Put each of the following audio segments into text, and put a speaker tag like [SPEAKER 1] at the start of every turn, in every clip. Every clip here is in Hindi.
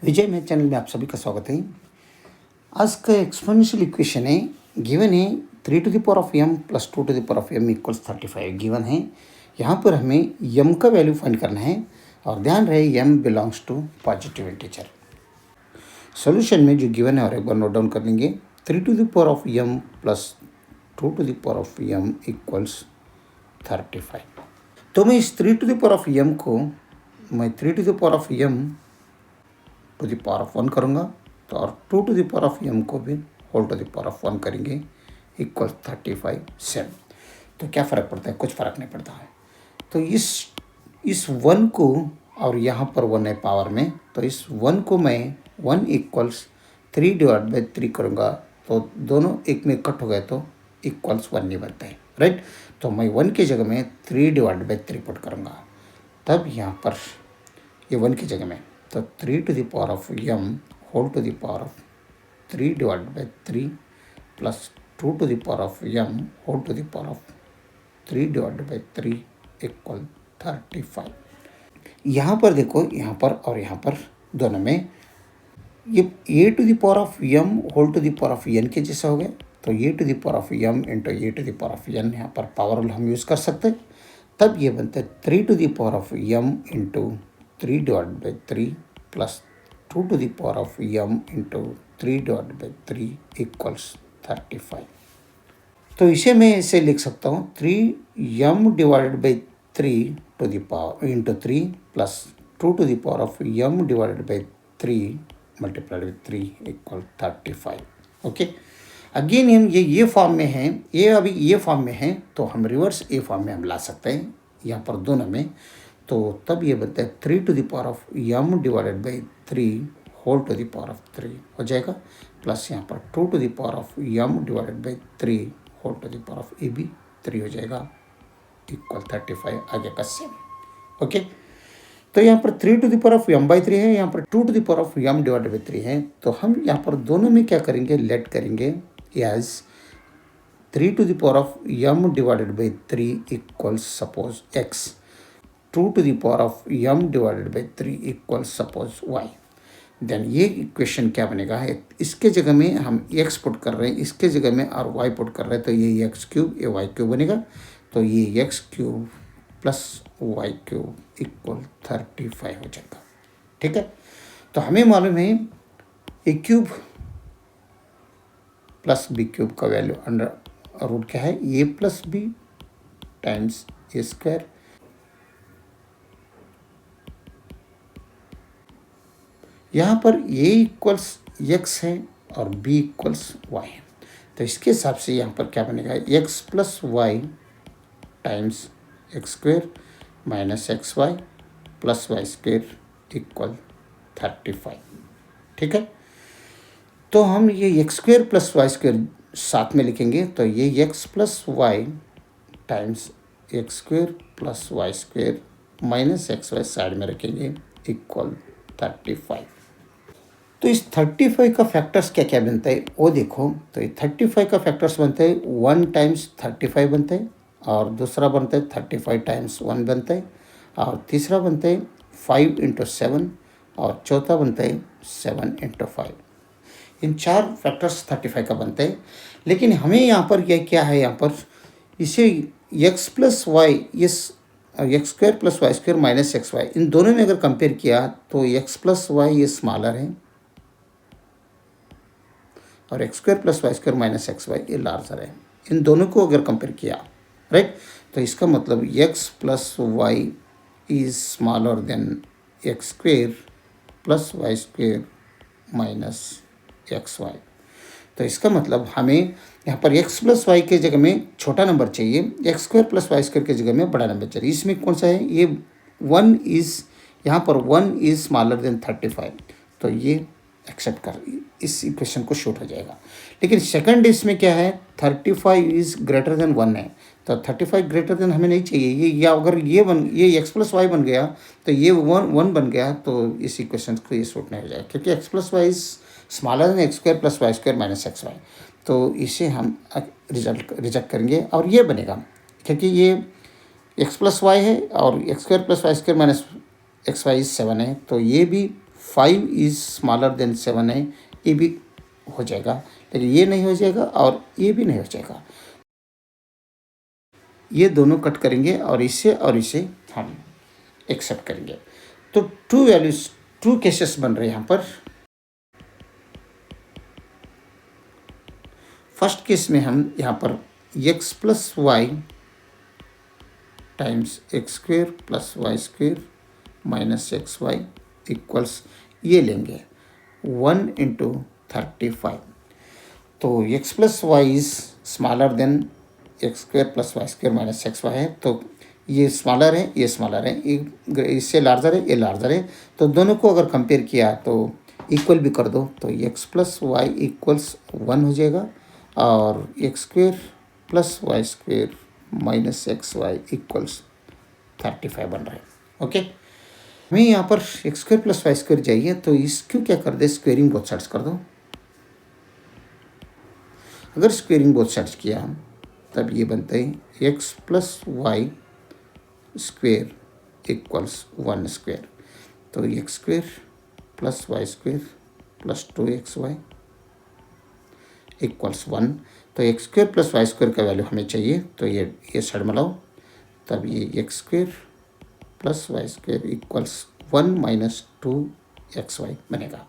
[SPEAKER 1] विजय मैथ चैनल में आप सभी का स्वागत है। आज का एक्सपोनेंशियल इक्वेशन है, गिवन है 3 to the power of m plus 2 to the power of m equals 35 given है। यहाँ पर हमें m का वैल्यू फाइंड करना है और ध्यान रहे m belongs to positive integer. Solution में जो गिवन है और एक बार नोट डाउन कर लेंगे। 3 to the power of m plus 2 to the power of m equals 35। तो मैं इस 3 to the power of m को मैं 3 to the power of m to the power of 1 करूँगा, तो और 2 to the power of m को भी whole to the power of 1 करेंगे इक्वल 35 7। तो क्या फ़र्क पड़ता है? कुछ फ़र्क नहीं पड़ता है। तो इस 1 को और यहाँ पर 1 है पावर में, तो इस 1 को मैं 1 इक्वल्स 3 डिवाइड बाई 3 करूँगा, तो दोनों एक में कट हो गए तो इक्वल्स 1 नहीं बनता है, राइट। तो मैं 1 की जगह में 3 डिवाइड बाई 3 पुट करूँगा, तब यहाँ पर ये 1 की जगह में तो 3 to the power of m whole to the power of 3 divide by 3 plus 2 to the power of m whole to the power of 3 divide by 3 equal 35। यहाँ पर देखो, यहाँ पर और यहाँ पर दोनों में ये a to the power of m whole to the power of n के जैसा हो गया। तो a to the power of m into a to the power of n यहाँ पर पावर हम यूज़ कर सकते हैं। तब ये बनता है 3 to the power of m into 3 divide by 3 plus 2 to the power of m into 3 divide by 3 equals 35। तो इसे मैं ऐसे लिख सकता हूँ 3m divided by 3 to the power into 3 plus 2 to the power of m divided by 3 multiplied by 3 equal 35। Okay, again हम ये फॉर्म में हैं, ये अभी ये फॉर्म में है, तो हम रिवर्स ए फॉर्म में हम ला सकते हैं यहाँ पर दोनों में। तो तब ये बनता है 3 to the power of m divided by 3 whole to the power of 3 हो जाएगा, प्लस यहाँ पर 2 to the power of m divided by 3 whole to the power of A भी 3 हो जाएगा इक्वल 35। आगे का सेम। ओके, तो यहाँ पर 3 to the power of m by 3 है, यहाँ पर 2 to the power of m divided by 3 है। तो हम यहाँ पर दोनों में क्या करेंगे, लेट करेंगे as 3 to the power of m divided by 3 equals suppose x, 2 to the power of m divided by 3 equal suppose y। Then ये इक्वेशन क्या बनेगा, इसके जगह में हम x पुट कर रहे हैं, इसके जगह में और y पुट कर रहे हैं, तो ये x क्यूब ये y क्यूब बनेगा। तो ये x cube plus y cube equal 35 हो जाएगा। ठीक है, तो हमें मालूम है a cube plus b cube का वैल्यू अंडर रूट क्या है, a plus B times A square. यहाँ पर a इक्वल्स x है और b इक्वल्स y है, तो इसके हिसाब से यहाँ पर क्या बनेगा, x plus Y times X square minus X Y plus Y square equal 35। ठीक है, तो हम ये X square plus Y square साथ में लिखेंगे, तो ये x plus Y times X square plus Y square minus X Y side में रखेंगे इक्वल 35। तो इस 35 का फैक्टर्स क्या क्या बनता है वो देखो। तो ये 35 का फैक्टर्स बनता है 1 टाइम्स 35 बनता है, और दूसरा बनता है 35 टाइम्स 1 बनता है, और तीसरा बनता है 5 इंटू 7, और चौथा बनता है 7 इंटू 5। इन 4 फैक्टर्स 35 का बनता है। लेकिन हमें यहाँ पर यह क्या है, यहाँ पर इसे x plus Y, X square plus Y square minus X Y, इन दोनों में अगर कंपेयर किया तो x प्लस वाई ये स्मॉलर है और X square plus Y square minus X Y ये लार्जर है। इन दोनों को अगर कंपेयर किया, राइट, तो इसका मतलब x plus Y is smaller than X square plus Y square minus X Y. तो इसका मतलब हमें यहाँ पर x प्लस वाई के जगह में छोटा नंबर चाहिए, X square plus Y square के जगह में बड़ा नंबर चाहिए। इसमें कौन सा है, ये 1 इज़, यहाँ पर 1 इज़ स्मॉलर देन 35, तो ये एक्सेप्ट कर, इस इक्वेशन को शूट हो जाएगा। लेकिन सेकंड इसमें क्या है, 35 इज़ ग्रेटर देन 1 है, तो 35 ग्रेटर देन हमें नहीं चाहिए ये, या अगर ये एक्स प्लस वाई बन गया तो ये 1 बन गया, तो इस इक्वेशन को ये शूट नहीं हो जाएगा, क्योंकि X plus Y is smaller than X square plus Y square minus X Y. तो इसे हम रिजेक्ट करेंगे और ये बनेगा, क्योंकि ये एक्स प्लस वाई है और X square plus Y square minus X Y 7 है, तो ये भी 5 इज़ स्मॉलर देन 7 है, ये भी हो जाएगा, लेकिन ये नहीं हो जाएगा और ये भी नहीं हो जाएगा। ये दोनों कट करेंगे और इसे हम एक्सेप्ट करेंगे। तो टू वैल्यूज, टू केसेस बन रहे हैं यहाँ पर। फर्स्ट केस में हम यहाँ पर x plus Y times X square plus Y square minus X Y equals ये लेंगे 1 इंटू 35। तो x plus Y is smaller than X square plus Y square minus X Y है, तो ये स्मॉलर है, ये स्मॉलर है, इससे लार्जर है, ये लार्जर है। तो दोनों को अगर कंपेयर किया तो इक्वल भी कर दो, तो x प्लस वाई इक्वल्स 1 हो जाएगा और X square plus Y square minus X Y equals 35 बन रहा है। ओके, हमें यहाँ पर X square plus Y square चाहिए, तो इसको क्या कर दे, स्क्वेयरिंग बोथ साइड्स कर दो। अगर स्क्वेयरिंग बोथ साइड्स किया तब ये बनता है X plus Y square equals 1 square. तो x square plus Y square plus 2xy equals 1। तो x square plus Y square का वैल्यू हमें चाहिए, तो ये साइड में लाओ, तब ये X square plus Y square equals 1 minus 2xy बनेगा।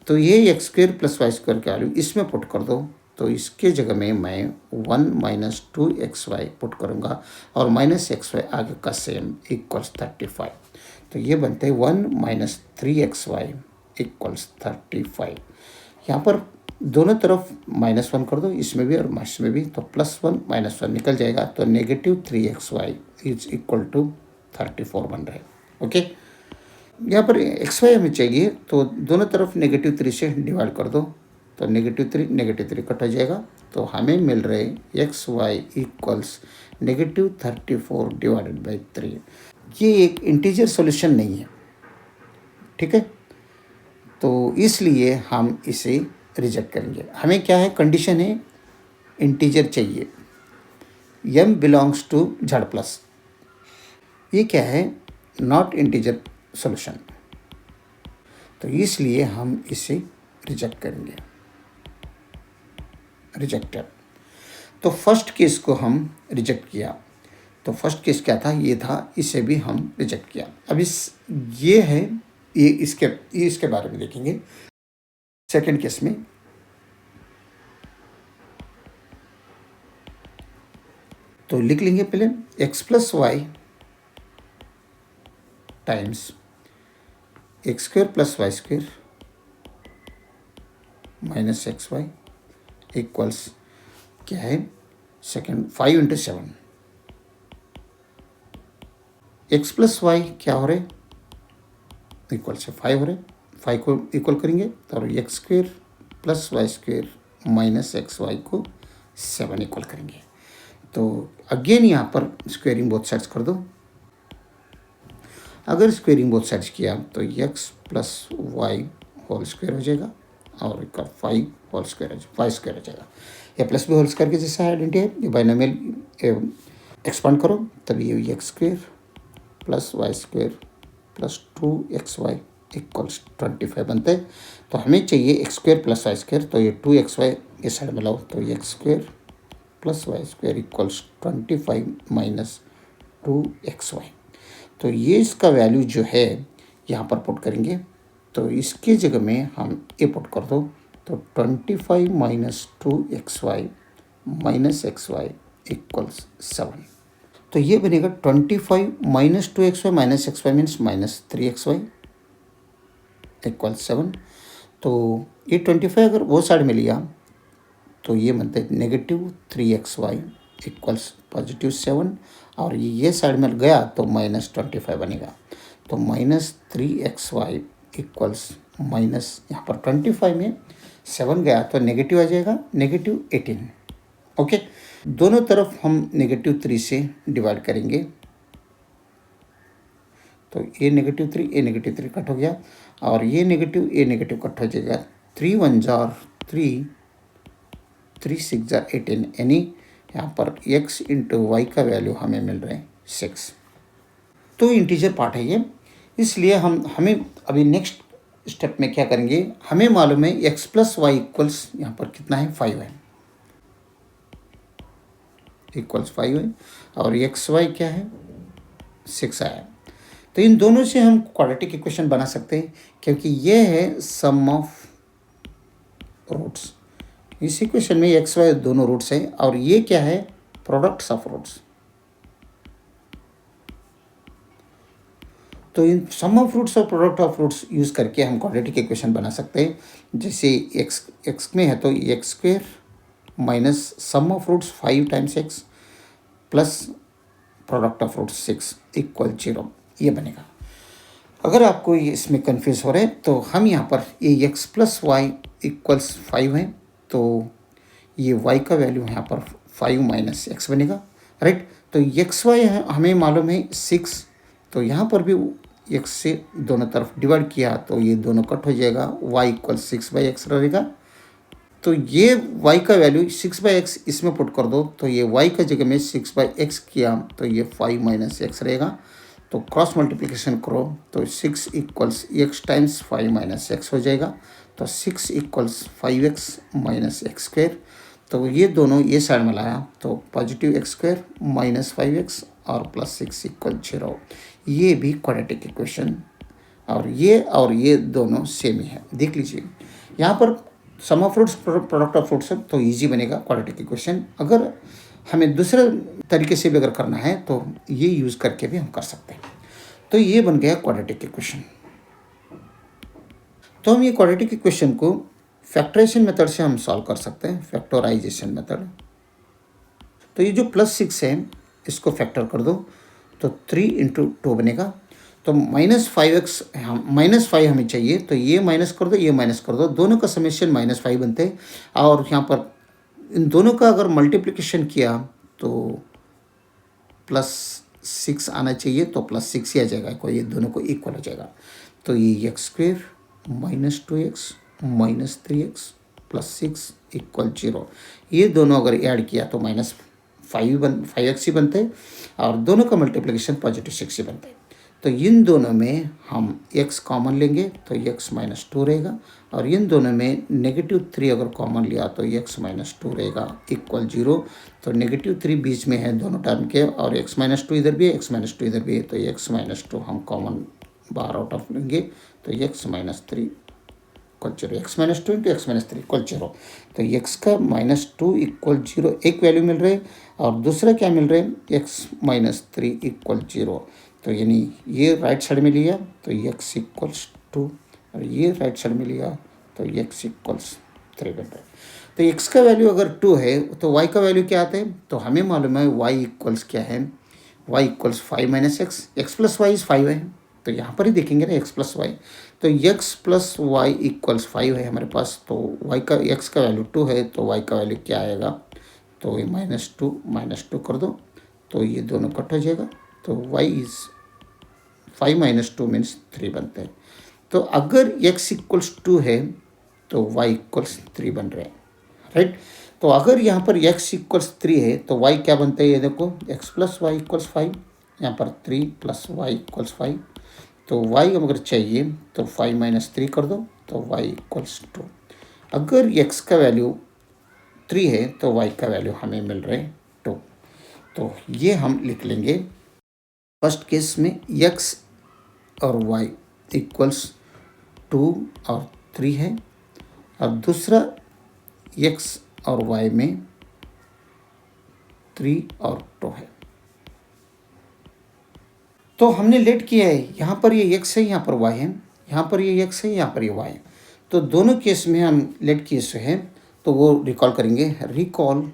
[SPEAKER 1] तो ये X square plus Y square का वैल्यू इसमें पुट कर दो, तो इसके जगह में मैं 1 माइनस 2xy पुट करूँगा और माइनस एक्स वाई आगे का सेम इक्वल्स 35। तो ये बनते हैं 1 माइनस 3xy इक्वल्स 35। यहाँ पर दोनों तरफ -1 कर दो, इसमें भी और इसमें भी, तो +1 -1 निकल जाएगा, तो negative 3xy is equal to 34 बन रहा है। ओके, यहाँ पर xy हमें चाहिए, तो दोनों तरफ -3 से डिवाइड कर दो, तो -3 कट हो जाएगा, तो हमें मिल रहे xy इक्वल्स -34 डिवाइडेड बाई 3। ये एक इंटीजर सॉल्यूशन नहीं है, ठीक है, तो इसलिए हम इसे रिजेक्ट करेंगे। हमें क्या है, कंडीशन है इंटीजर चाहिए, m belongs to z plus. ये क्या है, नॉट इंटीजर सॉल्यूशन, तो इसलिए हम इसे रिजेक्ट करेंगे, रिजेक्टेड। तो फर्स्ट केस को हम रिजेक्ट किया, तो फर्स्ट केस क्या था, ये था, इसे भी हम रिजेक्ट किया। अब ये है, ये इसके बारे में देखेंगे सेकंड केस में। तो लिख लेंगे पहले x plus Y times X square plus Y square minus X Y equals क्या है, second 5 into 7। X plus Y क्या हो रहे, इक्वल से 5 हो रहे, 5 को इक्वल करेंगे तो x square plus Y square minus X Y को 7 इक्वल करेंगे। तो अगेन यहाँ पर स्क्वेयरिंग बोथ साइड्स कर दो। अगर स्क्वेयरिंग बोथ साइड्स किया तो x plus Y whole square हो जाएगा और इसका 5 होल स्क्वेयर हो जाएगा, 5 स्क्वेयर हो जाएगा। या प्लस बी होल स्क्वायर के जैसा आइडेंटिटी है, ये बाइनोमियल एक्सपांड करो, तब ये X square plus Y square plus 2xy equals 25 बनते हैं। तो हमें चाहिए X square plus Y square, तो ये 2xy ये साइड में लाओ, तो x square plus Y square equals 25 minus 2xy। तो ये इसका वैल्यू जो है यहाँ पर पुट करेंगे, तो इसके जगह में हम ये पुट कर दो, तो 25 minus 2xy minus xy equals 7। तो ये बनेगा 25 minus 2xy minus xy means minus 3xy equals 7। तो ये 25 अगर वो साइड में लिया तो ये बनता है नेगेटिव 3xy इक्वल्स पॉजिटिव 7, और ये साइड में गया तो माइनस 25 बनेगा। तो माइनस 3xy इक्वल्स माइनस, यहाँ पर 25 में 7 गया तो नेगेटिव आ जाएगा, नेगेटिव 18। ओके, दोनों तरफ हम नेगेटिव 3 से डिवाइड करेंगे, तो ये नेगेटिव 3 ये नेगेटिव 3 कट हो गया, और ये नेगेटिव कट हो जाएगा। 3 1 जार 3, 3 6 जार 18, यानी यहाँ पर x इंटू वाई का वैल्यू हमें मिल रहे हैं 6। तो इंटीजर पार्ट है ये, इसलिए हमें अभी नेक्स्ट स्टेप में क्या करेंगे, हमें मालूम है एक्स प्लस वाई इक्वल्स यहाँ पर कितना है 5 है, इक्वल्स 5 है, और एक्स वाई क्या है 6 आया। तो इन दोनों से हम क्वाड्रेटिक इक्वेशन बना सकते हैं, क्योंकि ये है सम ऑफ रूट्स। इस इक्वेशन में एक्स वाई दोनों रूट्स हैं, और ये क्या है प्रोडक्ट्स ऑफ रूट्स। तो इन सम ऑफ रूट्स और प्रोडक्ट ऑफ रूट्स यूज़ करके हम क्वाड्रेटिक इक्वेशन बना सकते हैं। जैसे एक्स में है तो x square minus sum of roots 5 times x plus product of roots 6 equal 0, ये बनेगा। अगर आपको ये इसमें कन्फ्यूज हो रहे हैं तो हम यहाँ पर ये एक्स प्लस वाई इक्वल्स 5 है, तो ये वाई का वैल्यू यहाँ पर 5 माइनस एक्स बनेगा, राइट। तो एक्स वाई हमें मालूम है 6, तो यहाँ पर भी एक्स से दोनों तरफ डिवाइड किया तो ये दोनों कट हो जाएगा, वाई इक्वल 6/x रहेगा। तो ये y का वैल्यू 6/x इसमें पुट कर दो, तो ये y का जगह में 6/x किया तो ये 5 माइनस एक्स रहेगा। तो क्रॉस मल्टीप्लिकेशन करो तो 6 equals x times 5 minus x हो जाएगा, तो 6 equals 5x minus x square. तो ये दोनों ये साइड में लाया तो positive x square minus 5x और प्लस 6 इक्वल 0। ये भी क्वाड्रेटिक इक्वेशन, और ये दोनों सेम ही है। देख लीजिए यहाँ पर sum of roots product of roots है, तो इजी बनेगा क्वाड्रेटिक इक्वेशन। अगर हमें दूसरे तरीके से भी अगर करना है तो ये यूज़ करके भी हम कर सकते हैं। तो ये बन गया क्वाड्रेटिक इक्वेशन। तो हम ये क्वाड्रेटिक इक्वेशन को फैक्टराइजेशन मेथड से हम सॉल्व कर सकते हैं, फैक्टराइजेशन मेथड। तो ये जो +6 है इसको फैक्टर कर दो तो 3 × 2 बनेगा। तो -5x -5 हमें चाहिए, तो ये माइनस कर दो, ये माइनस कर दो, दोनों का समेशन -5 बनते हैं। और यहाँ पर इन दोनों का अगर मल्टीप्लिकेशन किया तो +6 आना चाहिए, तो +6 ही आ जाएगा, कोई ये दोनों को इक्वल हो जाएगा। तो ये X square -2x -3x +6 equal 0, ये दोनों अगर ऐड किया तो -5x ही बनते हैं, और दोनों का मल्टीप्लिकेशन +6 ही बनते हैं। तो इन दोनों में हम x कॉमन लेंगे तो x -2 रहेगा, और इन दोनों में -3 अगर कॉमन लिया तो x -2 रहेगा इक्वल 0। तो -3 बीच में है दोनों टर्म के, और x -2 इधर भी है, x -2 इधर भी है, तो x -2 हम कॉमन बाहर आउट ऑफ लेंगे तो x -3 equal 0, x -2 into x -3 equal 0। तो x का -2 इक्वल 0 एक वैल्यू मिल रही है, और दूसरा क्या मिल रहा है x -3 इक्वल 0। तो यानी ये राइट साइड में लिया तो x इक्वल्स 2, और ये राइट साइड में लिया तो x इक्वल्स 3 बन रहा है। तो x का वैल्यू अगर 2 है तो y का वैल्यू क्या आता है, तो हमें मालूम है y इक्वल्स क्या है, y equals 5 minus x, x plus Y is 5 है, तो यहाँ पर ही देखेंगे ना x प्लस वाई, तो x प्लस वाई इक्वल्स 5 है हमारे पास। तो y का x का वैल्यू 2 है, तो y का वैल्यू क्या आएगा, तो ये -2 कर दो तो ये दोनों कट हो जाएगा, तो y इज़ 5 - 2 मीन्स 3 बनते हैं। तो अगर x इक्वल्स 2 है तो y इक्वल्स 3 बन रहे हैं, राइट। तो अगर यहाँ पर x इक्वल्स 3 है तो y क्या बनता है, ये देखो x प्लस वाई इक्वल्स 5, यहाँ पर 3 + y इक्वल्स 5। तो y अगर चाहिए तो 5 - 3 कर दो तो y इक्वल्स 2। अगर x का वैल्यू 3 है तो y का वैल्यू हमें मिल रहे 2। तो ये हम लिख लेंगे, फर्स्ट केस में x और y इक्वल्स 2 और 3 है, और दूसरा x और y में 3 और 2 है। तो हमने लेट किया है, यहाँ पर ये x है, यहाँ पर y है, यहाँ पर ये x है, यहाँ पर ये y है। तो दोनों केस में हम लेट केस है तो वो रिकॉल करेंगे, रिकॉल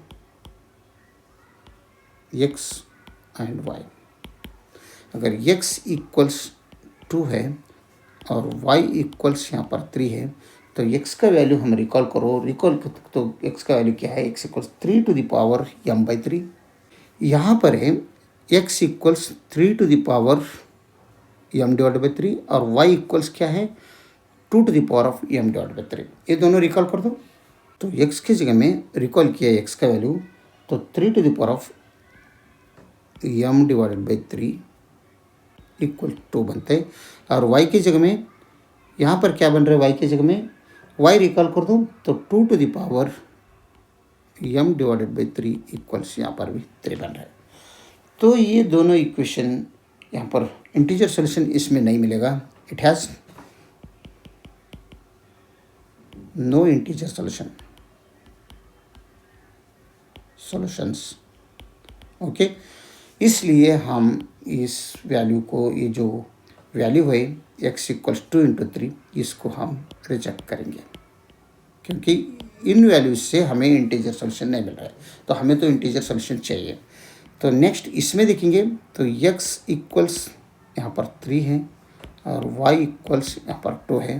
[SPEAKER 1] x एंड y। अगर x इक्वल्स 2 है और y इक्वल्स यहाँ पर 3 है, तो x का वैल्यू हम रिकॉल तो x का वैल्यू क्या है, x equals 3 to the power m/3। यहाँ पर है x equals 3 to the power m/3, और y इक्वल्स क्या है 2 to the power of m/3। ये दोनों रिकॉल कर दो, तो x की जगह में रिकॉल किया x का वैल्यू, तो 3 to the power of m/3 equal 2 बनते हैं, और y की जगह में यहाँ पर क्या बन रहा है y के जगह में, y रिकॉल कर दूँ तो 2 to the power m divided by 3 equals यहाँ पर भी 3 बन रहा है। तो ये दोनों इक्वेशन यहाँ पर इंटीजर सोल्यूशन इसमें नहीं मिलेगा, it has no integer solutions. Okay, इसलिए हम इस वैल्यू को, ये जो वैल्यू है x इक्वल्स 2 × 3, इसको हम रिजेक्ट करेंगे क्योंकि इन वैल्यूज से हमें इंटीजर सॉल्यूशन नहीं मिल रहा है, तो हमें तो इंटीजर सॉल्यूशन चाहिए। तो नेक्स्ट इसमें देखेंगे तो x इक्वल्स यहाँ पर 3 है और y इक्वल्स यहाँ पर 2 है।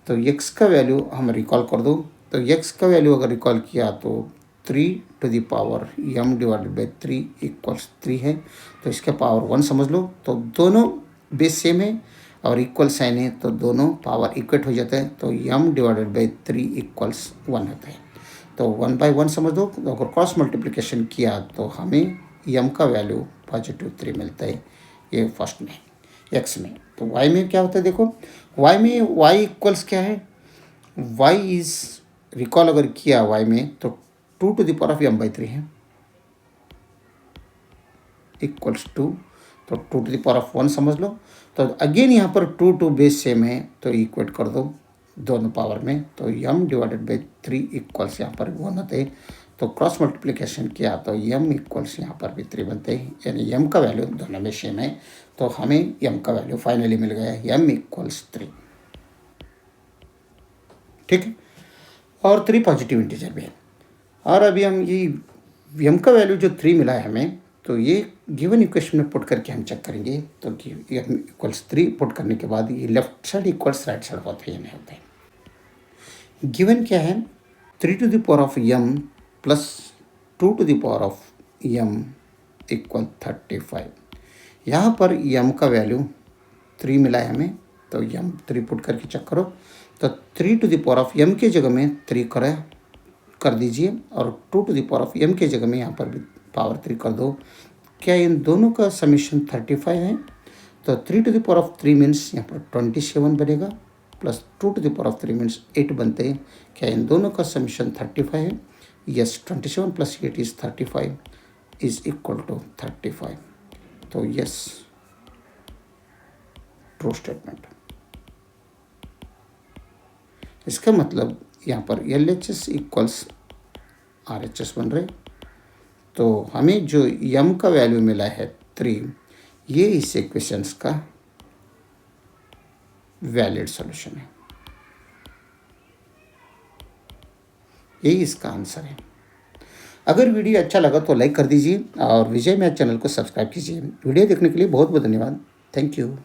[SPEAKER 1] तो x का वैल्यू हम रिकॉल कर दो, तो x का वैल्यू अगर रिकॉल किया तो 3 to the power m divided by 3 equals 3 है। तो इसका पावर 1 समझ लो, तो दोनों बेस सेम है और इक्वल साइन है, तो दोनों पावर इक्वेट हो जाता है, तो m डिवाइडेड बाई 3 इक्वल्स 1 होता है। तो 1/1 समझ दो, तो अगर क्रॉस मल्टीप्लिकेशन किया तो हमें m का वैल्यू पॉजिटिव 3 मिलता है, ये फर्स्ट में x में। तो y में क्या होता है देखो, y में y इक्वल्स क्या है, y इज रिकॉल अगर किया y में तो 2 to the power of m/3 है इक्वल्स 2, तो 2 टू द पावर ऑफ 1 समझ लो। तो अगेन यहाँ पर 2 बेस सेम है, तो इक्वेट कर दो दोनों पावर में, तो m डिवाइडेड बाई 3 इक्वल्स यहाँ पर 1 होते हैं। तो क्रॉस मल्टीप्लिकेशन किया तो m इक्वल्स यहाँ पर भी 3 बनते हैं, यानी m का वैल्यू दोनों में सेम है, तो हमें m का वैल्यू फाइनली मिल गया m इक्वल्स 3। ठीक है, और 3 पॉजिटिव इंटीजर भी है। और अभी हम ये m का वैल्यू जो 3 मिला है हमें, तो ये गिवन इक्वेशन में पुट करके हम चेक करेंगे। तो m इक्वल्स 3 पुट करने के बाद ये left side equals right side होते हैं, नहीं होते हैं। गिवन क्या है, 3 to the power of m plus 2 to the power of m equal 35। यहाँ पर m का वैल्यू 3 मिला है हमें, तो m 3 पुट करके चेक करो, तो 3 to the power of m के जगह में 3 कर दीजिए और 2 to the power of m के जगह में यहाँ पर भी पावर 3 कर दो। क्या इन दोनों का समीशन 35 है, तो 3 to the power of 3 means यहाँ पर 27 बनेगा, plus 2 to the power of 3 means 8 बनते हैं। क्या इन दोनों का समीशन 35 है, yes, 27 plus 8 is 35 is equal to 35। तो यस, ट्रू स्टेटमेंट। इसका मतलब यहाँ पर LHS इक्वल्स RHS बन रहे, तो हमें जो m का वैल्यू मिला है 3, ये इस इक्वेशंस का वैलिड सॉल्यूशन है, यही इसका आंसर है। अगर वीडियो अच्छा लगा तो लाइक कर दीजिए और विजय मैथ चैनल को सब्सक्राइब कीजिए। वीडियो देखने के लिए बहुत बहुत धन्यवाद। Thank you.